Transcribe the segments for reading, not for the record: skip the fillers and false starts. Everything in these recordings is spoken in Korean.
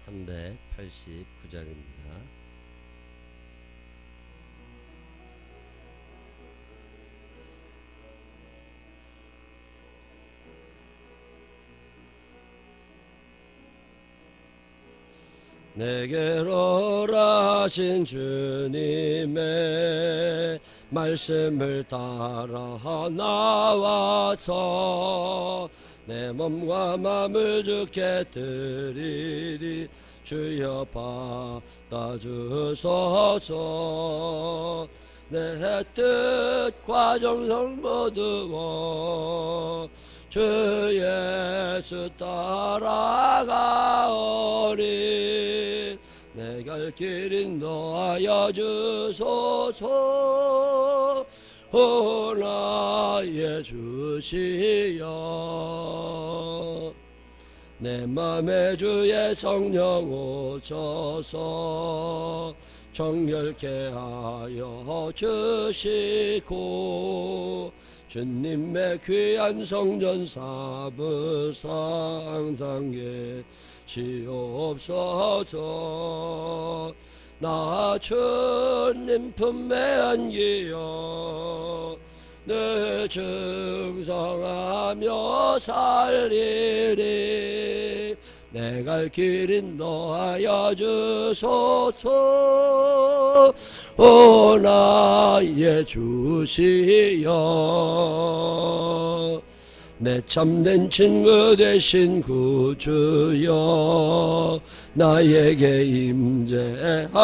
389장입니다. 내게로 오라신 주님의 말씀을 따라 나와서 내 몸과 마음을 주께 드리리. 주여 받아주소서. 내 뜻과 정성 모두 주 예수 따라가오리. 내 갈 길 인도하여 주소서. 오 나의 주시여. 내 맘에 주의 성령 오셔서 정결케 하여 주시고 주님의 귀한 성전 사부사 항상 계시옵소서. 나 주님 품에 안기어 늘 충성하며 살리리. 내 갈 길 인도하여 주소서. 오 나의 주시여. 내 참된 친구 되신 구주여 나에게 임재하시사.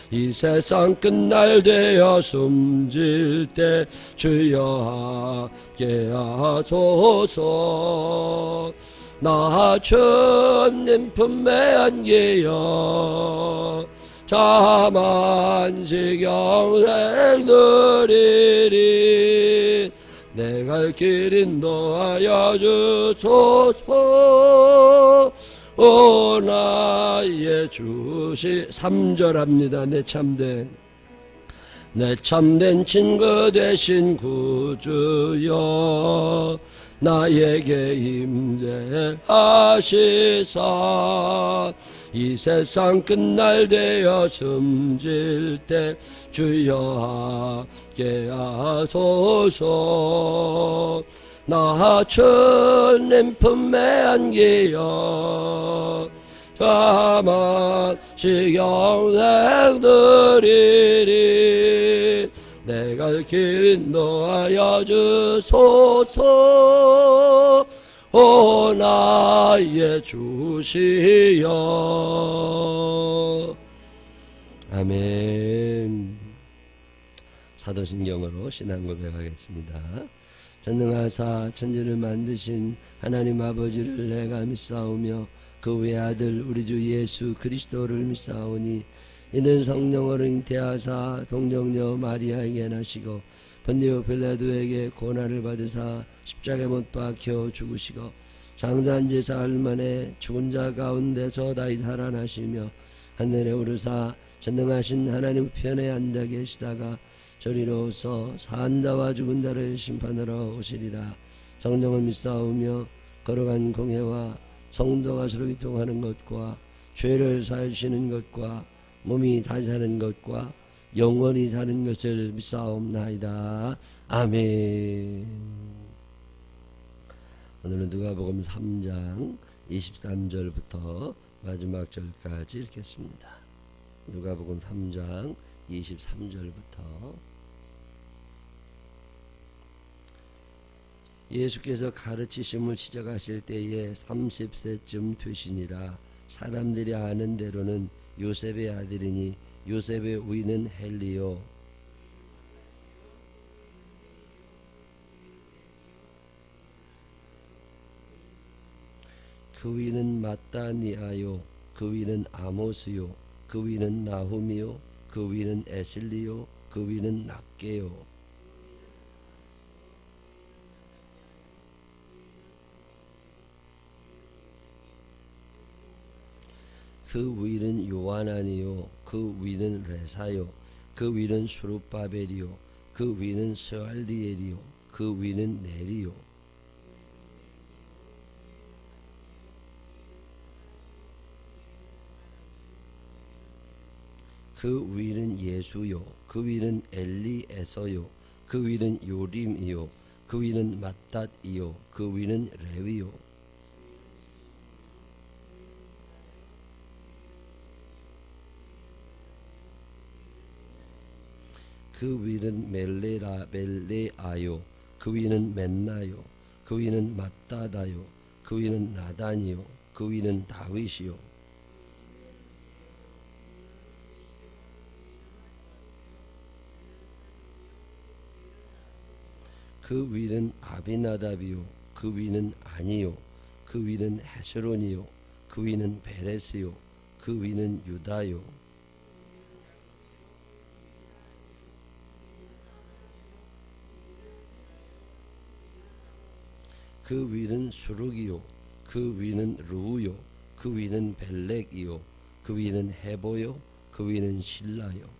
이 세상 끝날 되어 숨질 때 주여 함께하소서. 나 주님 품에 안기어 자만식 영생 누리리. 내 갈 길 인도하여 주소서. 오 나의 주시. 3절합니다. 내 참된 친구 되신 구주여 나에게 임재하시사. 이 세상 끝날 되어 숨질 때 주여 함께하소서. 나 주님 품에 안기어 자만식 영생 누리리. 내 갈 길 인도하여 주소서. 오 나의 주시여. 아멘. 사도신경으로 신앙 고백하겠습니다. 전능하사 천지를 만드신 하나님 아버지를 내가 믿사오며 그 외아들 우리 주 예수 그리스도를 믿사오니 이는 성령으로 잉태하사 동정녀 마리아에게 나시고 본디오 빌라도에게 고난을 받으사 십자가에 못 박혀 죽으시고 장사한 지 사흘 만에 죽은 자 가운데서 다시 살아나시며 하늘에 오르사 전능하신 하나님 편에 앉아 계시다가 저리로서 산 자와 죽은 자를 심판하러 오시리라. 성령을 믿사오며 걸어간 공회와 성도가 서로 교통하는 것과 죄를 사해 주시는 것과 몸이 다시 사는 것과 영원히 사는 것을 믿사옵나이다. 아멘. 오늘은 누가복음 3장 23절부터 마지막 절까지 읽겠습니다. 누가복음 3장 23절부터. 예수께서 가르치심을 시작하실 때에 30세쯤 되시니라. 사람들이 아는 대로는 요셉의 아들이니 요셉의 위는 헬리요 그 위는 마따니아요 그 위는 아모스요 그 위는 나훔이요 그 위는 에슬리요 그 위는 낫게요 그 위는 요하나니요 그 위는 레사요 그 위는 수룹바벨이요 그 위는 스알디엘이요 그 위는 네리요 그 위는 예수요, 그 위는 엘리에서요, 그 위는 요림이요, 그 위는 맏닷이요, 그 위는 레위요. 그 위는 멜레아요, 그 위는 맨나요, 그 위는 맏다다요, 그 위는 나단이요, 그 위는 다윗이요. 그 위는 아비나답이요, 그 위는 아니요, 그 위는 헤스론이요, 그 위는 베레스요, 그 위는 유다요. 그 위는 수룩이요, 그 위는 루요, 그 위는 벨렉이요, 그 위는 헤보요, 그 위는 실라요.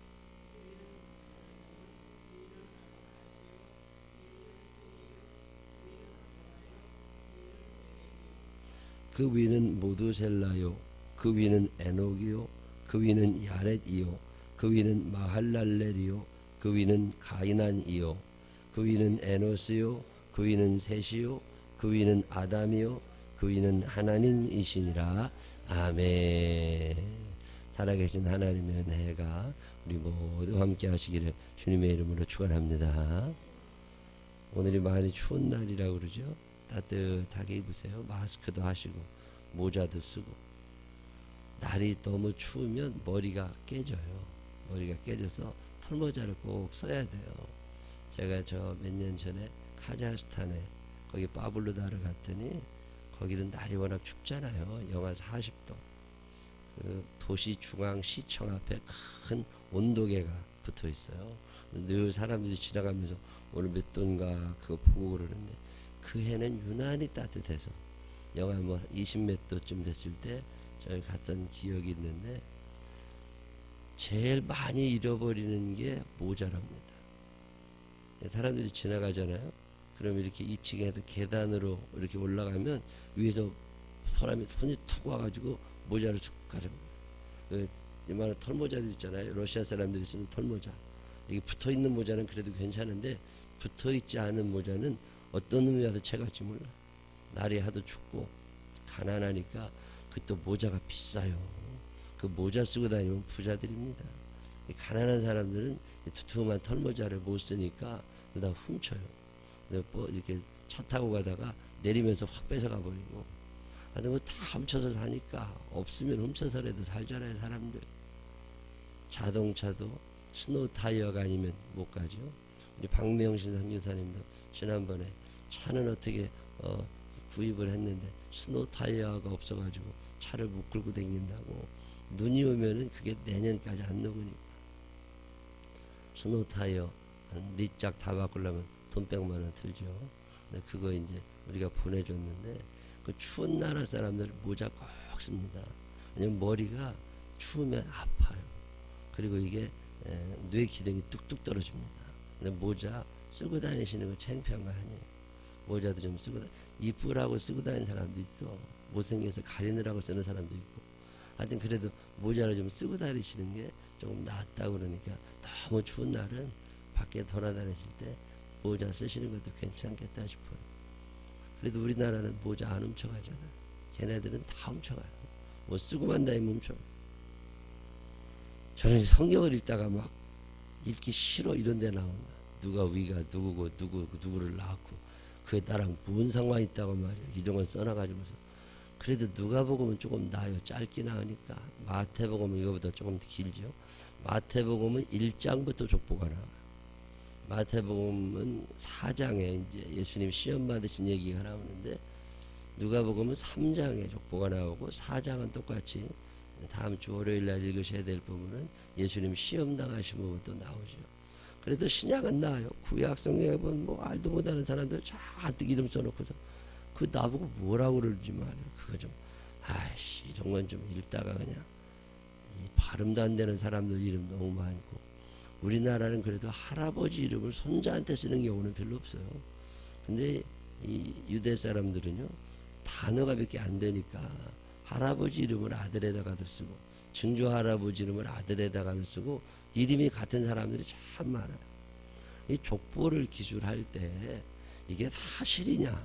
그 위는 모두셀라요, 그 위는 에녹이요, 그 위는 야렛이요, 그 위는 마할랄렐이요, 그 위는 가이난이요, 그 위는 에노스요, 그 위는 셋이요, 그 위는 아담이요, 그 위는 하나님이시니라. 아멘. 살아계신 하나님의 은혜가 우리 모두 함께 하시기를 주님의 이름으로 축원합니다. 오늘이 많이 추운 날이라고 그러죠. 따뜻하게 입으세요. 마스크도 하시고 모자도 쓰고. 날이 너무 추우면 머리가 깨져요. 머리가 깨져서 털모자를 꼭 써야 돼요. 제가 저 몇 년 전에 카자흐스탄에 거기 바블루다를 갔더니 거기는 날이 워낙 춥잖아요. 영하 40도. 그 도시 중앙 시청 앞에 큰 온도계가 붙어 있어요. 늘 사람들이 지나가면서 오늘 몇 도인가 그거 보고 그러는데 그 해는 유난히 따뜻해서 영하 뭐 20 몇 도쯤 됐을 때 저희 갔던 기억이 있는데 제일 많이 잃어버리는 게 모자랍니다. 사람들이 지나가잖아요. 그럼 이렇게 2층에도 계단으로 이렇게 올라가면 위에서 사람이 손이 툭 와가지고 모자를 쭉 가져옵니다. 그 이만한 털모자들 있잖아요. 러시아 사람들이 쓰는 털모자. 이게 붙어있는 모자는 그래도 괜찮은데 붙어있지 않은 모자는 어떤 놈이 와서 채갈지 몰라. 날이 하도 춥고 가난하니까 그 또 모자가 비싸요. 그 모자 쓰고 다니면 부자들입니다. 가난한 사람들은 두툼한 털모자를 못 쓰니까 다 훔쳐요. 이렇게 차 타고 가다가 내리면서 확 뺏어가 버리고. 아니 뭐 다 훔쳐서 사니까 없으면 훔쳐서라도 살잖아요 사람들. 자동차도 스노우 타이어가 아니면 못 가죠. 우리 박명신 선교사님도 지난번에 차는 어떻게 구입을 했는데 스노우 타이어가 없어가지고 차를 못 끌고 다닌다고. 눈이 오면은 그게 내년까지 안 녹으니까. 스노우 타이어 한 4짝 다 바꾸려면 돈 100만 원 들죠. 근데 그거 이제 우리가 보내줬는데 그 추운 나라 사람들 모자 꼭 씁니다. 왜냐면 머리가 추우면 아파요. 그리고 이게 뇌 기능이 뚝뚝 떨어집니다. 근데 모자 쓰고 다니시는 거 창피한 거 아니에요. 모자도 좀 쓰고 이쁘라고 쓰고 다니는 사람도 있어. 못생겨서 가리느라고 쓰는 사람도 있고. 하여튼 그래도 모자를 좀 쓰고 다니시는 게 조금 낫다고 그러니까 너무 추운 날은 밖에 돌아다니실 때 모자 쓰시는 것도 괜찮겠다 싶어요. 그래도 우리나라는 모자 안 훔쳐가잖아. 걔네들은 다 훔쳐가요. 뭐 쓰고만 다니면 훔쳐. 저는 성경을 읽다가 막 읽기 싫어 이런 데 나오나. 누가 위가 누구고 누구를 낳았고 그에 따라 무슨 상관이 있다고 말이야. 이런 건 써놔가지고서. 그래도 누가복음은 조금 나아요. 짧게 나오니까. 마태복음은 이거보다 조금 길죠. 마태복음은 1장부터 족보가 나와요. 마태복음은 4장에 이제 예수님 시험 받으신 얘기가 나오는데 누가복음은 3장에 족보가 나오고 4장은 똑같이 다음 주 월요일 날 읽으셔야 될 부분은 예수님 시험 당하신 부분도 나오죠. 그래도 신약은 나아요. 구약 성경에 보면 뭐 알도 못하는 사람들 잔뜩 이름 써놓고서 그 나보고 뭐라고 그러지 말이에요. 그거 좀 아이씨 이런 건 좀 읽다가 그냥 이 발음도 안 되는 사람들 이름 너무 많고 우리나라는 그래도 할아버지 이름을 손자한테 쓰는 경우는 별로 없어요. 근데 이 유대 사람들은요 단어가 몇 개 안 되니까 할아버지 이름을 아들에다가도 쓰고 증조 할아버지 이름을 아들에다가 쓰고 이름이 같은 사람들이 참 많아요. 이 족보를 기술할 때 이게 사실이냐?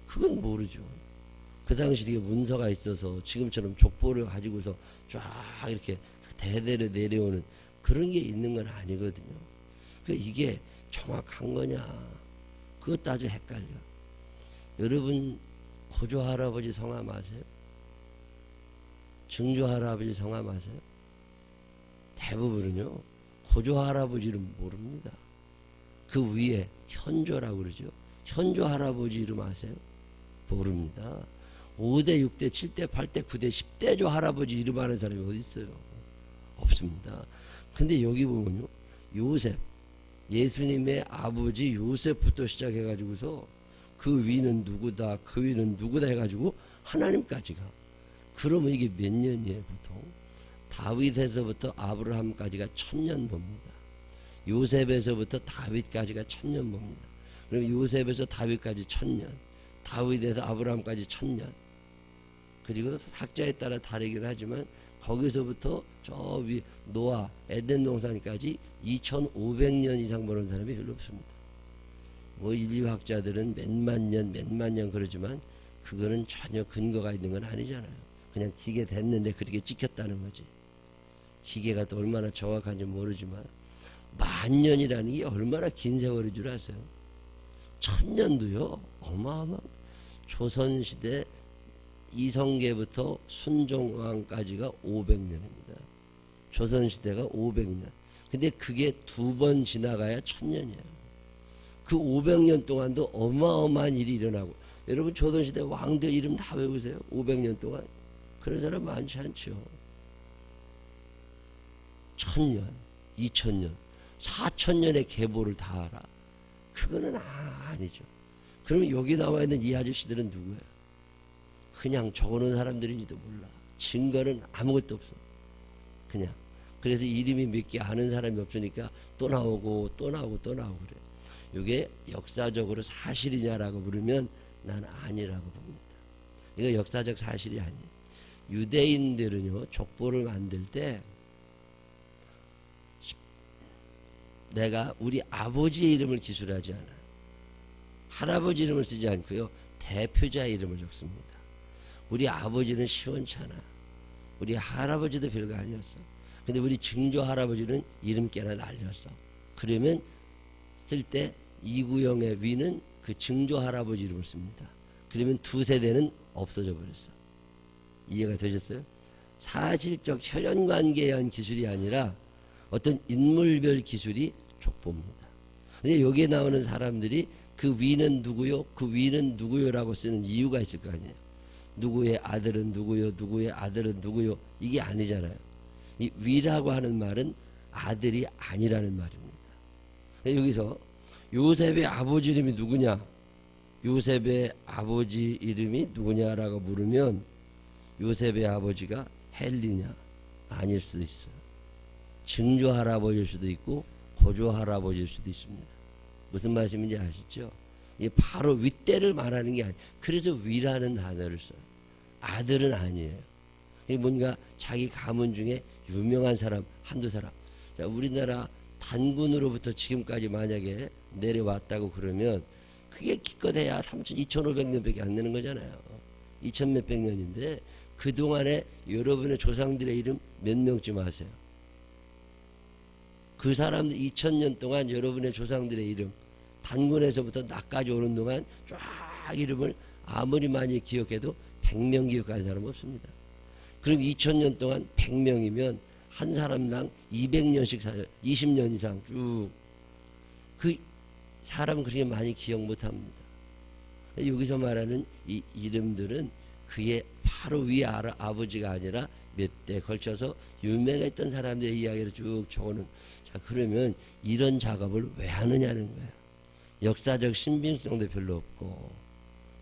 그건 모르죠. 그 당시 이게 문서가 있어서 지금처럼 족보를 가지고서 쫙 이렇게 대대로 내려오는 그런 게 있는 건 아니거든요. 이게 정확한 거냐? 그것도 아주 헷갈려. 여러분 고조 할아버지 성함 아세요? 증조 할아버지 성함 아세요? 대부분은요 고조 할아버지 이름 모릅니다. 그 위에 현조라고 그러죠. 현조 할아버지 이름 아세요? 모릅니다. 5대, 6대, 7대, 8대, 9대, 10대조 할아버지 이름 아는 사람이 어디 있어요? 없습니다. 근데 여기 보면요 요셉, 예수님의 아버지 요셉부터 시작해가지고서 그 위는 누구다, 그 위는 누구다 해가지고 하나님까지가. 그러면 이게 몇 년이에요 보통? 다윗에서부터 아브라함까지가 1000년 봅니다. 요셉에서부터 다윗까지가 1000년 봅니다. 그럼 요셉에서 다윗까지 1000년, 다윗에서 아브라함까지 1000년. 그리고 학자에 따라 다르긴 하지만 거기서부터 저 위 노아 에덴 동산까지 2500년 이상 보는 사람이 별로 없습니다. 뭐 인류학자들은 몇만 년 그러지만 그거는 전혀 근거가 있는 건 아니잖아요. 그냥 지게 됐는데 그렇게 찍혔다는 거지. 기계가 또 얼마나 정확한지 모르지만 만년이라는 게 얼마나 긴 세월인 줄 아세요? 1000년도요 어마어마. 조선시대 이성계부터 순종왕까지가 500년입니다. 조선시대가 500년. 근데 그게 2번 지나가야 1000년이에요. 그 500년 동안도 어마어마한 일이 일어나고. 여러분 조선시대 왕들 이름 다 외우세요. 500년 동안. 그런 사람 많지 않죠. 1000년, 2000년, 4000년의 계보를 다 알아. 그거는 아니죠. 그러면 여기 나와 있는 이 아저씨들은 누구예요? 그냥 적어놓은 사람들인지도 몰라. 증거는 아무것도 없어. 그냥. 그래서 이름이 몇 개 아는 사람이 없으니까 또 나오고 또 나오고 또 나오고 그래. 이게 역사적으로 사실이냐라고 물으면 난 아니라고 봅니다. 이거 역사적 사실이 아니에요. 유대인들은요 족보를 만들 때 내가 우리 아버지 이름을 기술하지 않아요. 할아버지 이름을 쓰지 않고요 대표자 이름을 적습니다. 우리 아버지는 시원찮아. 우리 할아버지도 별거 아니었어. 근데 우리 증조 할아버지는 이름 깨나 날렸어. 그러면 쓸 때 이구영의 위는 그 증조 할아버지 이름을 씁니다. 그러면 2세대는 없어져 버렸어. 이해가 되셨어요? 사실적 혈연관계에 의한 기술이 아니라 어떤 인물별 기술이 족보입니다. 근데 여기에 나오는 사람들이 그 위는 누구요? 그 위는 누구요라고 쓰는 이유가 있을 거 아니에요. 누구의 아들은 누구요? 누구의 아들은 누구요? 이게 아니잖아요. 이 위라고 하는 말은 아들이 아니라는 말입니다. 여기서 요셉의 아버지 이름이 누구냐? 요셉의 아버지 이름이 누구냐라고 물으면 요셉의 아버지가 헬리냐? 아닐 수도 있어요. 증조 할아버지일 수도 있고 고조 할아버지일 수도 있습니다. 무슨 말씀인지 아시죠? 이게 바로 윗대를 말하는 게 아니에요. 그래서 위라는 단어를 써요. 아들은 아니에요. 이게 뭔가 자기 가문 중에 유명한 사람 한두 사람. 자, 우리나라 단군으로부터 지금까지 만약에 내려왔다고 그러면 그게 기껏해야 2500년밖에 안 되는 거잖아요. 2000 몇백 년인데 그동안에 여러분의 조상들의 이름 몇 명쯤 아세요? 그 사람들 2000년 동안 여러분의 조상들의 이름 단군에서부터 나까지 오는 동안 쫙 이름을 아무리 많이 기억해도 100명 기억할 사람 없습니다. 그럼 2000년 동안 100명이면 한 사람당 200년씩 살아요. 20년 이상 쭉. 그 사람은 그렇게 많이 기억 못합니다. 여기서 말하는 이 이름들은 그의 바로 위에 아버지가 아니라 몇 대 걸쳐서 유명했던 사람들의 이야기를 쭉 적어놓은. 자, 그러면 이런 작업을 왜 하느냐는 거예요. 역사적 신빙성도 별로 없고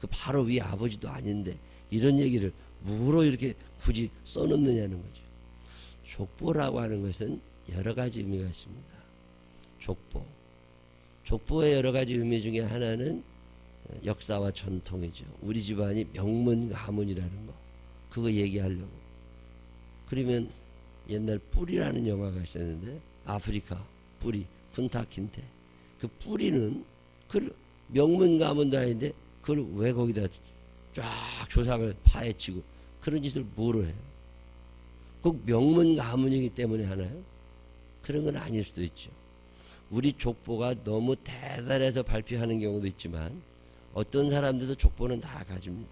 그 바로 위에 아버지도 아닌데 이런 얘기를 뭐로 이렇게 굳이 써놓느냐는 거죠. 족보라고 하는 것은 여러 가지 의미가 있습니다. 족보의 여러 가지 의미 중에 하나는 역사와 전통이죠. 우리 집안이 명문 가문이라는 거. 그거 얘기하려고. 그러면 옛날 뿌리라는 영화가 있었는데 아프리카 뿌리 쿤타킨테 그 뿌리는 그 명문 가문도 아닌데 그걸 왜 거기다 쫙 조상을 파헤치고 그런 짓을 뭐로 해요? 꼭 명문 가문이기 때문에 하나요? 그런 건 아닐 수도 있죠. 우리 족보가 너무 대단해서 발표하는 경우도 있지만 어떤 사람들도 족보는 다 가집니다.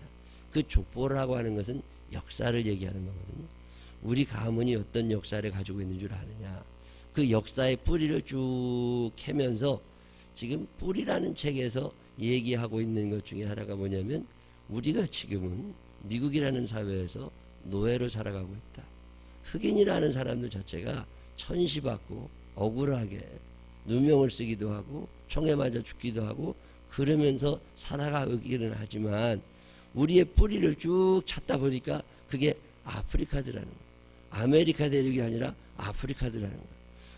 그 족보라고 하는 것은 역사를 얘기하는 거거든요. 우리 가문이 어떤 역사를 가지고 있는 줄 아느냐. 그 역사의 뿌리를 쭉 캐면서 지금 뿌리라는 책에서 얘기하고 있는 것 중에 하나가 뭐냐면 우리가 지금은 미국이라는 사회에서 노예로 살아가고 있다. 흑인이라는 사람들 자체가 천시받고 억울하게 누명을 쓰기도 하고 총에 맞아 죽기도 하고 그러면서 살아가기는 하지만 우리의 뿌리를 쭉 찾다 보니까 그게 아프리카드라는 거예요. 아메리카 대륙이 아니라 아프리카드라는 거예요.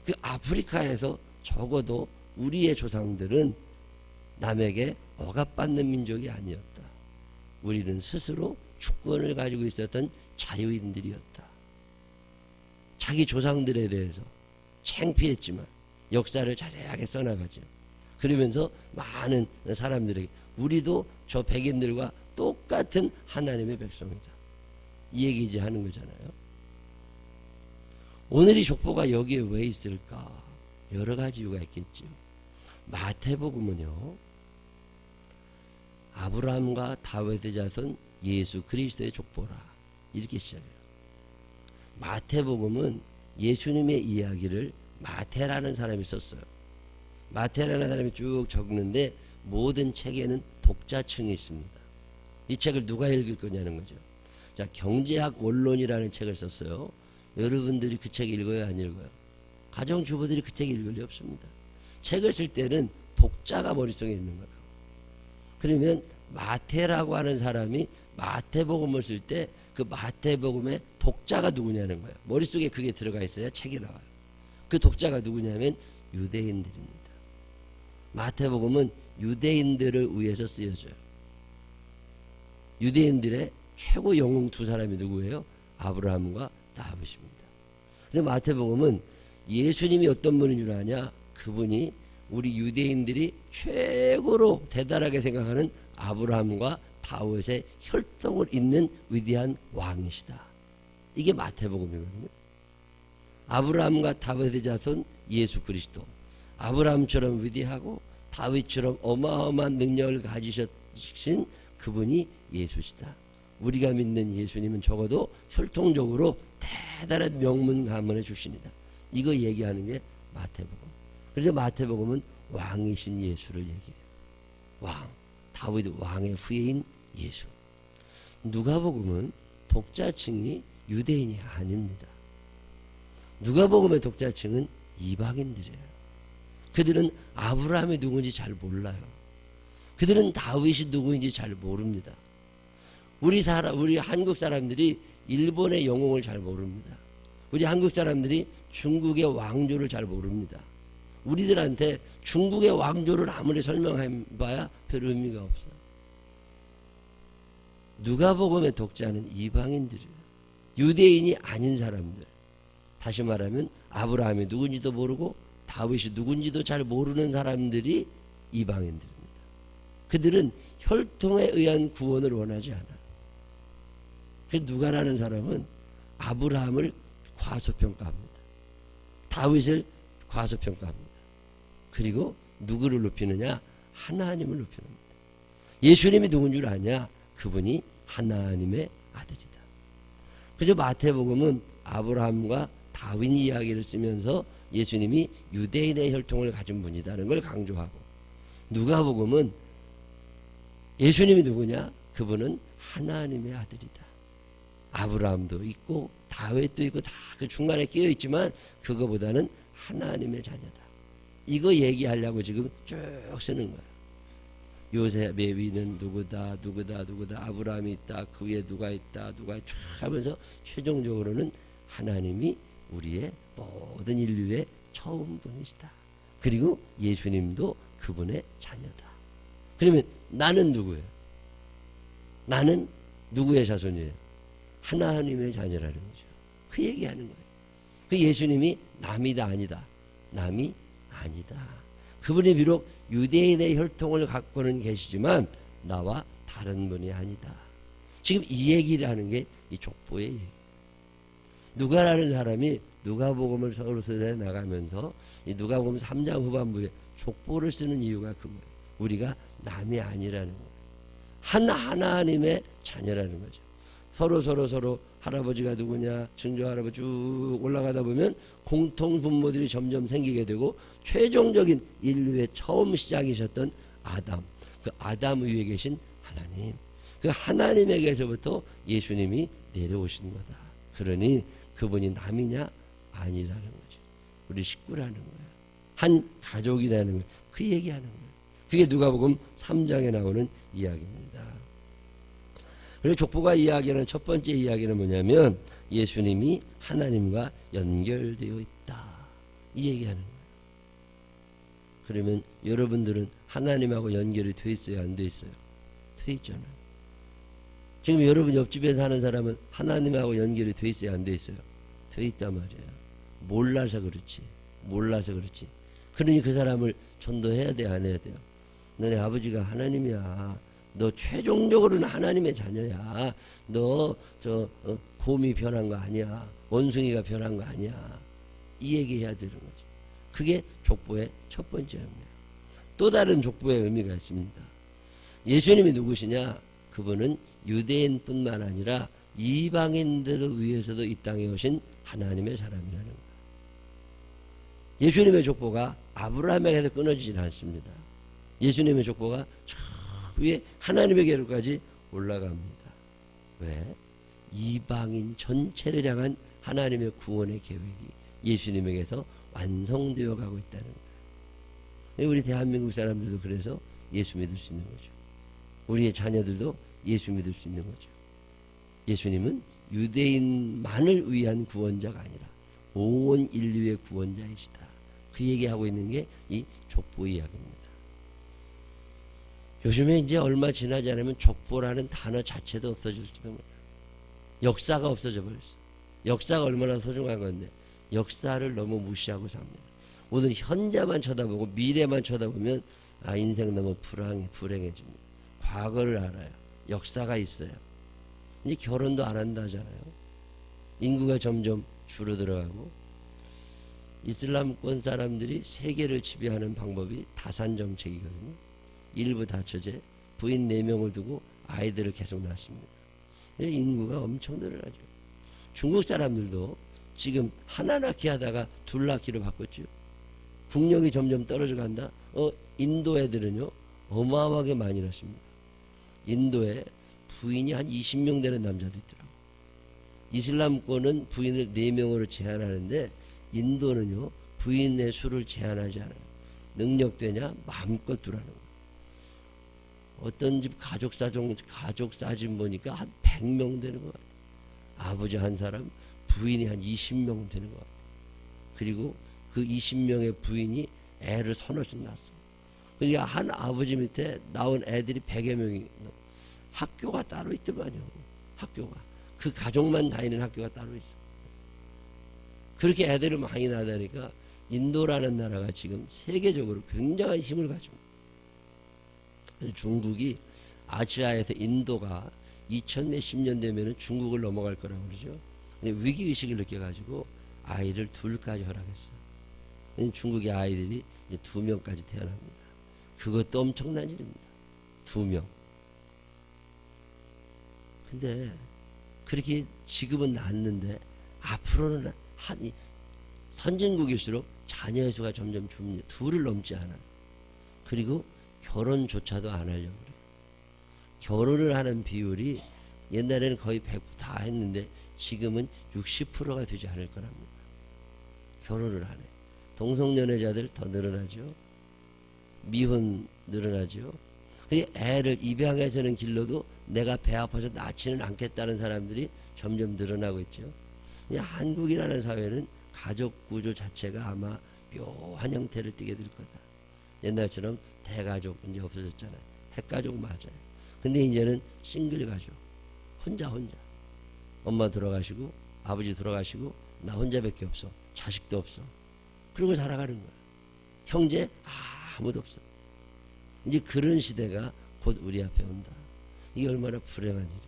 그 아프리카에서 적어도 우리의 조상들은 남에게 억압받는 민족이 아니었다. 우리는 스스로 주권을 가지고 있었던 자유인들이었다. 자기 조상들에 대해서 창피했지만 역사를 자세하게 써나가죠. 그러면서 많은 사람들에게 우리도 저 백인들과 똑같은 하나님의 백성이다. 이 얘기지 하는 거잖아요. 오늘 이 족보가 여기에 왜 있을까? 여러 가지 이유가 있겠죠. 마태복음은요. 아브라함과 다윗의 자손 예수 그리스도의 족보라 이렇게 시작해요. 마태복음은 예수님의 이야기를 마태라는 사람이 썼어요. 마태라는 사람이 쭉 적는데 모든 책에는 독자층이 있습니다. 이 책을 누가 읽을 거냐는 거죠. 자, 경제학 원론이라는 책을 썼어요. 여러분들이 그 책 읽어요, 안 읽어요? 가정주부들이 그 책 읽을 리 없습니다. 책을 쓸 때는 독자가 머릿속에 있는 거예요. 그러면 마태라고 하는 사람이 마태복음을 쓸 때 그 마태복음의 독자가 누구냐는 거예요. 머릿속에 그게 들어가 있어야 책이 나와요. 그 독자가 누구냐면 유대인들입니다. 마태복음은 유대인들을 위해서 쓰여져요. 유대인들의 최고 영웅 두 사람이 누구예요? 아브라함과 다윗입니다. 그런데 마태복음은 예수님이 어떤 분인 줄 아냐? 그분이 우리 유대인들이 최고로 대단하게 생각하는 아브라함과 다윗의 혈통을 잇는 위대한 왕이시다. 이게 마태복음이거든요. 아브라함과 다윗의 자손 예수 그리스도. 아브라함처럼 위대하고 다윗처럼 어마어마한 능력을 가지신 그분이 예수시다. 우리가 믿는 예수님은 적어도 혈통적으로 대단한 명문 가문의 출신이다. 이거 얘기하는 게 마태복음. 그래서 마태복음은 왕이신 예수를 얘기해요. 왕. 다윗 왕의 후예인 예수. 누가복음은 독자층이 유대인이 아닙니다. 누가복음의 독자층은 이방인들이에요. 그들은 아브라함이 누군지 잘 몰라요. 그들은 다윗이 누구인지 잘 모릅니다. 우리 한국 사람들이 일본의 영웅을 잘 모릅니다. 우리 한국 사람들이 중국의 왕조를 잘 모릅니다. 우리들한테 중국의 왕조를 아무리 설명해봐야 별 의미가 없어요. 누가복음의 독자는 이방인들이에요. 유대인이 아닌 사람들. 다시 말하면 아브라함이 누군지도 모르고 다윗이 누군지도 잘 모르는 사람들이 이방인들입니다. 그들은 혈통에 의한 구원을 원하지 않아요. 그래서 누가라는 사람은 아브라함을 과소평가합니다. 다윗을 과소평가합니다. 그리고 누구를 높이느냐? 하나님을 높이는 겁니다. 예수님이 누군 줄 아냐? 그분이 하나님의 아들이다. 그래서 마태복음은 아브라함과 다윗 이야기를 쓰면서 예수님이 유대인의 혈통을 가진 분이다는 걸 강조하고, 누가복음은 예수님이 누구냐? 그분은 하나님의 아들이다. 아브라함도 있고 다윗도 있고 다 그 중간에 끼어 있지만 그거보다는 하나님의 자녀다. 이거 얘기하려고 지금 쭉 쓰는 거예요. 요셉의 위는 누구다, 아브라함이 있다, 그 위에 누가 있다, 누가 쫙 하면서 최종적으로는 하나님이 우리의 모든 인류의 처음 분이시다. 그리고 예수님도 그분의 자녀다. 그러면 나는 누구예요? 나는 누구의 자손이에요? 하나님의 자녀라는 거죠. 그 얘기하는 거예요. 그 예수님이 남이다 아니다? 남이 아니다. 그분이 비록 유대인의 혈통을 갖고는 계시지만 나와 다른 분이 아니다. 지금 이 얘기를 하는 게 이 족보의 얘기. 누가라는 사람이 누가복음을 서술해 나가면서 이 누가복음 3장 후반부에 족보를 쓰는 이유가 그거예요. 우리가 남이 아니라는 거예요. 한 하나님의 자녀라는 거죠. 서로 할아버지가 누구냐, 증조 할아버지 쭉 올라가다 보면 공통 분모들이 점점 생기게 되고 최종적인 인류의 처음 시작이셨던 아담, 그 아담 위에 계신 하나님, 그 하나님에게서부터 예수님이 내려오신 거다. 그러니 그분이 남이냐? 아니라는 거죠. 우리 식구라는 거예요. 한 가족이라는 거예요. 그 얘기하는 거예요. 그게 누가복음 3장에 나오는 이야기입니다. 그리고 족보가 이야기하는 첫 번째 이야기는 뭐냐면 예수님이 하나님과 연결되어 있다. 이 얘기하는 거예요. 그러면 여러분들은 하나님하고 연결이 돼 있어요? 안 돼 있어요? 돼 있잖아요. 지금 여러분 옆집에 사는 사람은 하나님하고 연결이 돼 있어요? 안 돼 있어요? 돼 있단 말이에요. 몰라서 그렇지. 그러니 그 사람을 전도해야 돼, 안 해야 돼요? 너네 아버지가 하나님이야. 너 최종적으로는 하나님의 자녀야. 너 곰이 변한 거 아니야. 원숭이가 변한 거 아니야. 이 얘기해야 되는 거지. 그게 족보의 첫 번째 의미예요. 또 다른 족보의 의미가 있습니다. 예수님이 누구시냐? 그분은 유대인뿐만 아니라 이방인들을 위해서도 이 땅에 오신 하나님의 사람이라는 거예요. 예수님의 족보가 아브라함에게서 끊어지진 않습니다. 예수님의 족보가 저 위에 하나님에게로까지 올라갑니다. 왜? 이방인 전체를 향한 하나님의 구원의 계획이 예수님에게서 완성되어 가고 있다는 거예요. 우리 대한민국 사람들도 그래서 예수 믿을 수 있는 거죠. 우리의 자녀들도 예수 믿을 수 있는 거죠. 예수님은 유대인만을 위한 구원자가 아니라 온 인류의 구원자이시다. 그 얘기하고 있는 게 이 족보 이야기입니다. 요즘에 이제 얼마 지나지 않으면 족보라는 단어 자체도 없어질지도 몰라요. 역사가 없어져 버렸어요. 역사가 얼마나 소중한 건데 역사를 너무 무시하고 삽니다. 오늘 현재만 쳐다보고 미래만 쳐다보면 인생 너무 불행해집니다. 과거를 알아요. 역사가 있어요. 이제 결혼도 안 한다잖아요. 인구가 점점 줄어들어가고 이슬람권 사람들이 세계를 지배하는 방법이 다산 정책이거든요. 일부 다처제, 부인 4명을 두고 아이들을 계속 낳습니다. 인구가 엄청 늘어나죠. 중국 사람들도 지금 하나 낳기 하다가 둘 낳기로 바꿨죠. 국력이 점점 떨어져 간다. 인도 애들은요 어마어마하게 많이 낳습니다. 인도에 부인이 한 20명 되는 남자도 있더라고요. 이슬람권은 부인을 4명으로 제한하는데 인도는요 부인의 수를 제한하지 않아요. 능력되냐 마음껏 두라는 거예요. 어떤 집 가족 사진 보니까 한 100명 되는 것 같아요. 아버지 한 사람, 부인이 한 20명 되는 것 같아요. 그리고 그 20명의 부인이 애를 서너씩 낳았어. 그러니까 한 아버지 밑에 나온 애들이 100여 명이 학교가 따로 있더만요. 학교가. 그 가족만 다니는 학교가 따로 있어. 그렇게 애들을 많이 낳으니까 인도라는 나라가 지금 세계적으로 굉장한 힘을 가집니다. 중국이 아시아에서 인도가 2000 몇십 년 되면 중국을 넘어갈 거라고 그러죠. 위기의식을 느껴가지고 아이를 둘까지 허락했어요. 중국의 아이들이 이제 2명까지 태어납니다. 그것도 엄청난 일입니다. 2명. 근데 그렇게 지금은 낳았는데 앞으로는 선진국일수록 자녀의 수가 점점 줍니다. 2를 넘지 않아요. 그리고 결혼조차도 안 하려고 그래요. 결혼을 하는 비율이 옛날에는 거의 100% 다 했는데 지금은 60%가 되지 않을 거랍니다. 결혼을 하네. 동성연애자들 더 늘어나죠. 미혼 늘어나죠. 애를 입양해서는 길러도 내가 배 아파서 낳지는 않겠다는 사람들이 점점 늘어나고 있죠. 한국이라는 사회는 가족 구조 자체가 아마 묘한 형태를 띠게 될 거다. 옛날처럼 대가족 이제 없어졌잖아요. 핵가족 맞아요. 근데 이제는 싱글 가족. 혼자. 엄마 돌아가시고 아버지 돌아가시고 나 혼자밖에 없어. 자식도 없어. 그러고 살아가는 거야. 형제 아무도 없어. 이제 그런 시대가 곧 우리 앞에 온다. 이게 얼마나 불행한 일이야.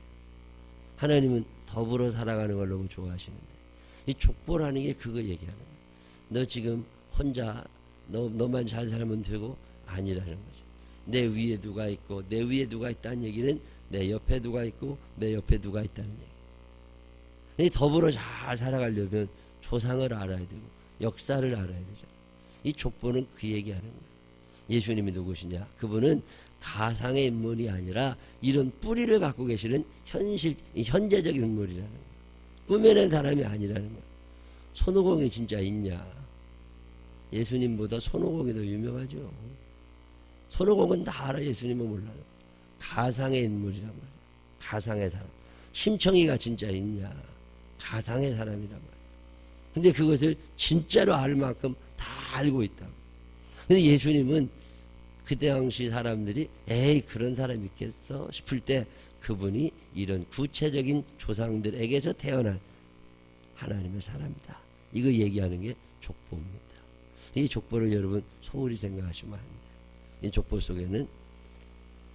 하나님은 더불어 살아가는 걸 너무 좋아하시는데 이 족보라는 게 그거 얘기하는 거야. 너 지금 혼자 너만 잘 살면 되고 아니라는 거죠. 내 위에 누가 있고 내 위에 누가 있다는 얘기는 내 옆에 누가 있고 내 옆에 누가 있다는 얘기. 더불어 잘 살아가려면 조상을 알아야 되고 역사를 알아야 되죠. 이 족보는 그 얘기하는 거예요. 예수님이 누구시냐? 그분은 가상의 인물이 아니라 이런 뿌리를 갖고 계시는 현재적 인물이라는 거예요. 꾸며낸 사람이 아니라는 거예요. 손오공이 진짜 있냐? 예수님보다 손오공이 더 유명하죠. 손오공은 다 알아. 예수님은 몰라요. 가상의 인물이란 말이에요. 가상의 사람. 심청이가 진짜 있냐? 가상의 사람이란 말이에요. 근데 그것을 진짜로 알 만큼 다 알고 있다고. 근데 예수님은 그때 당시 사람들이 에이 그런 사람이 있겠어 싶을 때 그분이 이런 구체적인 조상들에게서 태어난 하나님의 사람이다. 이거 얘기하는 게 족보입니다. 이 족보를 여러분 소홀히 생각하시면 안 돼요. 이 족보 속에는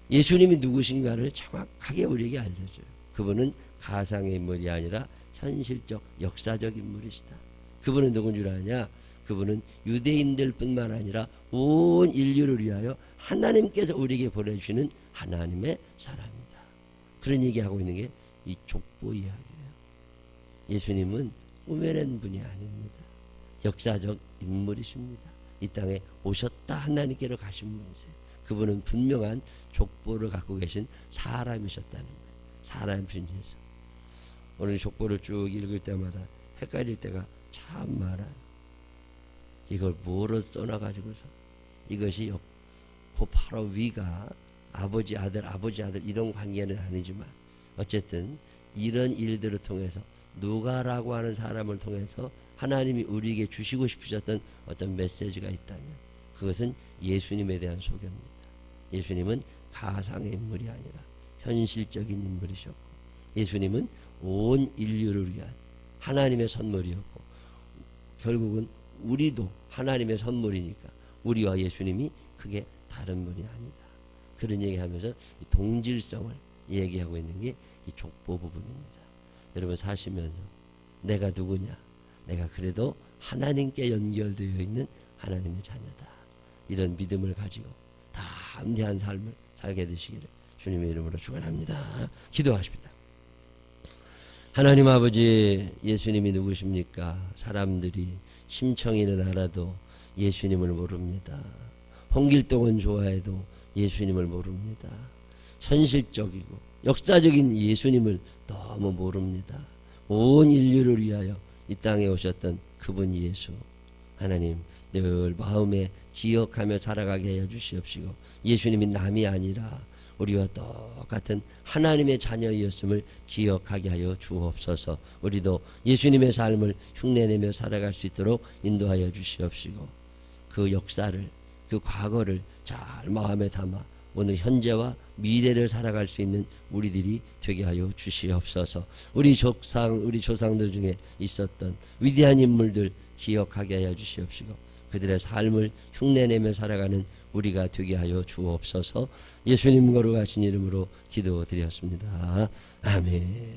예수님이 누구신가를 정확하게 우리에게 알려줘요. 그분은 가상의 인물이 아니라 현실적 역사적 인물이시다. 그분은 누군 줄 아냐? 그분은 유대인들 뿐만 아니라 온 인류를 위하여 하나님께서 우리에게 보내주시는 하나님의 사람이다. 그런 얘기하고 있는 게 이 족보 이야기예요. 예수님은 꾸며낸 분이 아닙니다. 역사적 인물이십니다. 이 땅에 오셨다 하나님께로 가신 분이세요. 그분은 분명한 족보를 갖고 계신 사람이셨다는 거예요. 사람 분이셔서. 오늘 족보를 쭉 읽을 때마다 헷갈릴 때가 참 많아요. 이걸 뭐로 써놔가지고서 이것이 바로 위가 아버지 아들 이런 관계는 아니지만 어쨌든 이런 일들을 통해서 누가라고 하는 사람을 통해서 하나님이 우리에게 주시고 싶으셨던 어떤 메시지가 있다면 그것은 예수님에 대한 소개입니다. 예수님은 가상의 인물이 아니라 현실적인 인물이셨고 예수님은 온 인류를 위한 하나님의 선물이었고 결국은 우리도 하나님의 선물이니까 우리와 예수님이 크게 다른 분이 아니다. 그런 얘기하면서 동질성을 얘기하고 있는 게 이 족보 부분입니다. 여러분 사시면서 내가 누구냐? 내가 그래도 하나님께 연결되어 있는 하나님의 자녀다. 이런 믿음을 가지고 담대한 삶을 살게 되시기를 주님의 이름으로 축원합니다. 기도하십니다. 하나님 아버지, 예수님이 누구십니까? 사람들이 심청이는 알아도 예수님을 모릅니다. 홍길동은 좋아해도 예수님을 모릅니다. 현실적이고 역사적인 예수님을 너무 모릅니다. 온 인류를 위하여 이 땅에 오셨던 그분 예수 하나님 늘 마음에 기억하며 살아가게 하여 주시옵시고 예수님이 남이 아니라 우리와 똑같은 하나님의 자녀이었음을 기억하게 하여 주옵소서. 우리도 예수님의 삶을 흉내내며 살아갈 수 있도록 인도하여 주시옵시고 그 역사를 그 과거를 잘 마음에 담아 오늘 현재와 미래를 살아갈 수 있는 우리들이 되게 하여 주시옵소서. 우리 조상들 중에 있었던 위대한 인물들 기억하게 하여 주시옵시고 그들의 삶을 흉내내며 살아가는 우리가 되게 하여 주옵소서. 예수님 거룩하신 이름으로 기도드렸습니다. 아멘.